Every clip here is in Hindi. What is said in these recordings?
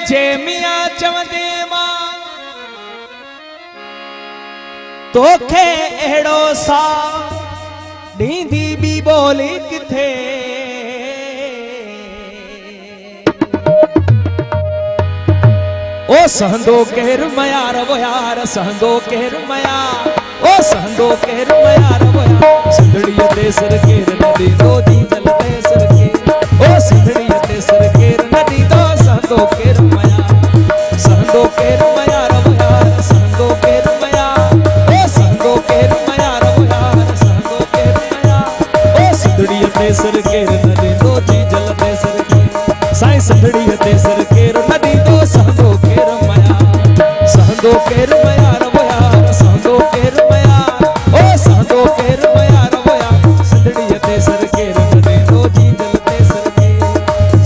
जे मियां चवंदे मां तोखे अहिड़ो सा ॾींदी बि ॿोली किथे। ओ सहंदो केरु मयार वो यार सहंदो केरु मयार ओ सहंदो केरु मयार वो यार सिंधड़ीअ ते सिर केरु न ॾींदो जीजल ते सिर केरु ओ सिंधड़ीअ ते सिर केरु न ॾींदो सहंदो केरु मयार सहंदो केरु मयार वो यार सहंदो केरु मयार ओ सहंदो केरु मयार वो यार सहंदो केरु मयार ओ सिंधड़ीअ ते सिर केरु न ॾींदो जीजल ते सिर केरु साईं सिंधड़ीअ ते सिर केरु न ॾींदो सहंदो केरु मयार सहंदो केरु मयार वो यार सहंदो केरु मयार ओ सहंदो केरु मयार वो यार सिंधड़ीअ ते सिर केरु न ॾींदो जीजल ते सिर केरु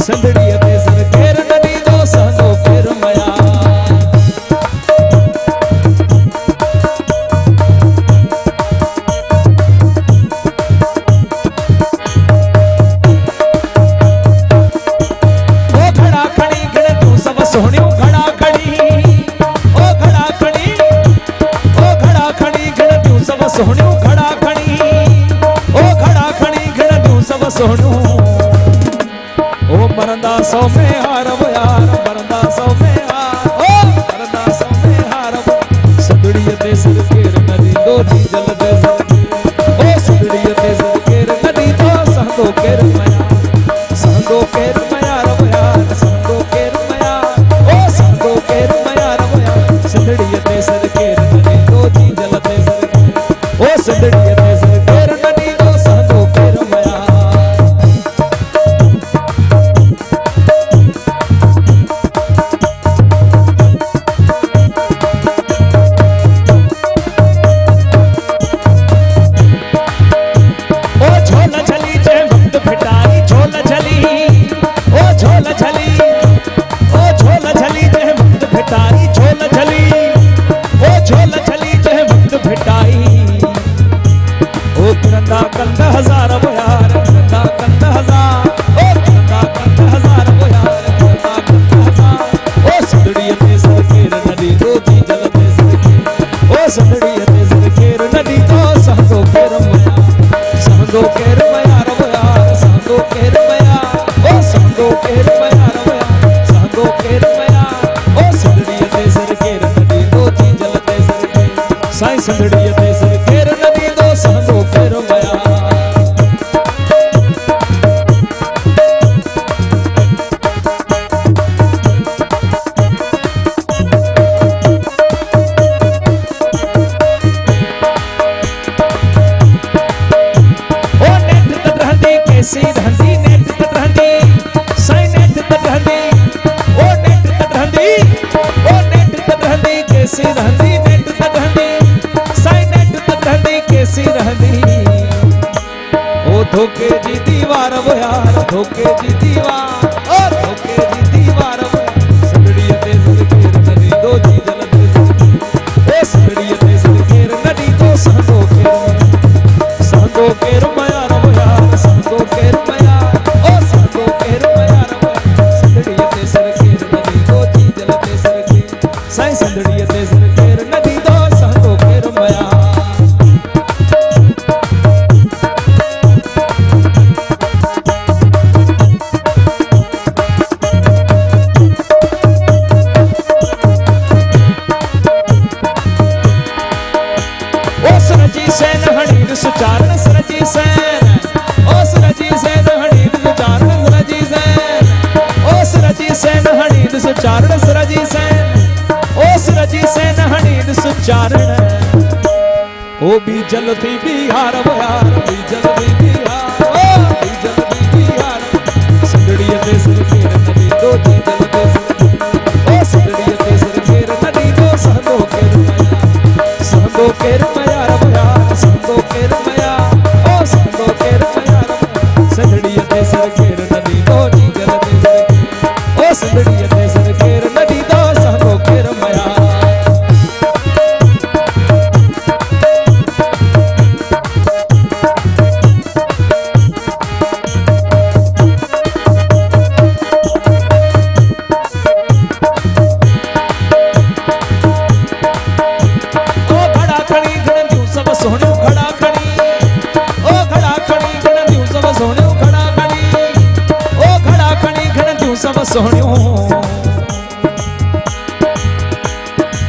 सिंधड़ीअ ते सिर केरु न ॾींदो सहंदो केरु मयार। सोहणियों घड़ा खड़ी ओ घड़ा खड़ी ओ घड़ा खड़ी घड़ियूं सब सोहणियों घड़ा खड़ी ओ घड़ा खड़ी घड़ियूं सब सोहणियों ओ मरंदा सौ में हार वो यार मरंदा सौ में हार ओ मरंदा सौ में हार सिंधड़ीअ ते सिर केरु न ॾींदो जीजल ते सिर केरु ओ सिंधड़ीअ ते सिर केरु न ॾींदो सहंदो केरु मयार सहंदो केरु मयार वो यार सहंदो केरु सिंधड़ीअ ते सिर केरु न ॾींदो जीजल ते सिर केरु ओ सिंधड़ीअ ते सिर केरु न ॾींदो सहंदो केरु मयार। ओ झोल झली जंहिं वक़्त फिटाई झोल झली ओ झोल झली ओ झोल झली जंहिं वक़्त फिटाई झोल झली ओ झोल झली जंहिं वक़्त फिटाई ओ किरंदा कंद हज़ार वो यार किरंदा कंद हज़ार ओ किरंदा कंद हज़ार वो यार किरंदा कंद हज़ार ओ सिंधड़ीअ ते सिर केरु न ॾींदो जीजल ते सिर केरु ओ सिंधड़ीअ ते सिर केरु न ॾींदो सहंदो केरु मयार सहंदो केरु मयार वो यार सहंदो केरु मयार ओ सहंदो केरु मयार वो यार सहंदो केरु मयार ओ सिंधड़ीअ ते सिर केरु न ॾींदो जीजल ते सिर केरु साईं सिंधड़ीअ ते सिर केरु न ॾींदो सहंदो केरु मयार। कैसी रहंदी नेठ त रहंदी साईं नेठ त रहंदी ओ नेठ त रहंदी ओ नेठ त रहंदी कैसी रहंदी नेठ त रहंदी साईं नेठ त रहंदी कैसी रहंदी ओ धोखे जी दीवार वो यार धोखे जी दीवार ओ धोखे जी दीवार वो सिंधड़ीअ ते सिर केरु न ॾींदो जीजल ते सिर केरु ओ सिंधड़ीअ ते सिर केरु न ॾींदो सहंदो केरु मयार वो यार सहंदो केरु मयार ओ सहंदो केरु मयार वो सिंधड़ीअ ते सिर केरु न ॾींदो जीजल ते सिर केरु साईं सिंधड़ीअ ते सिर केरु न ॾींदो सहंदो केरु मयार। ओ सरजी सैन हणीर सुचारण सरजी सैन ओ सरजी सैन हणीर सुचारण सरजी सैन ओ सरजी सैन हणीर सुचारण सरजी सैन ओ सरजी सैन हणीर सुचारण ओ बीजल थी बिहार वो यार बीजल थी बिहार ओ बीजल थी बिहार सिंधड़ीअ ते सिर केरु न ॾींदो जीजल ते सिर ओ सिंधड़ीअ ते सिर केरु न ॾींदो सहंदो केरु मयार सहंदो केरु मयार वो यार सहंदो केरु मयार ओ सहंदो केरु मयार सिंधड़ीअ ते सिर केरु न ॾींदो जीजल ते सिर केरु ओ सिंधड़ीअ ते सिर केरु न ॾींदो सहंदो केरु मयार। सोहणियों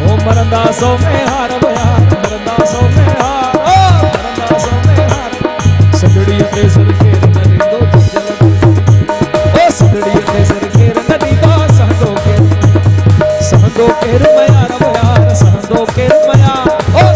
ओ मरंदासो में हार यार मरंदासो में हार ओ मरंदासो में हार सदड़ी ते सर के नदी दो जल ओ सदड़ी ते सर के नदी दो सहदो के मया रब यार सहदो के मया ओ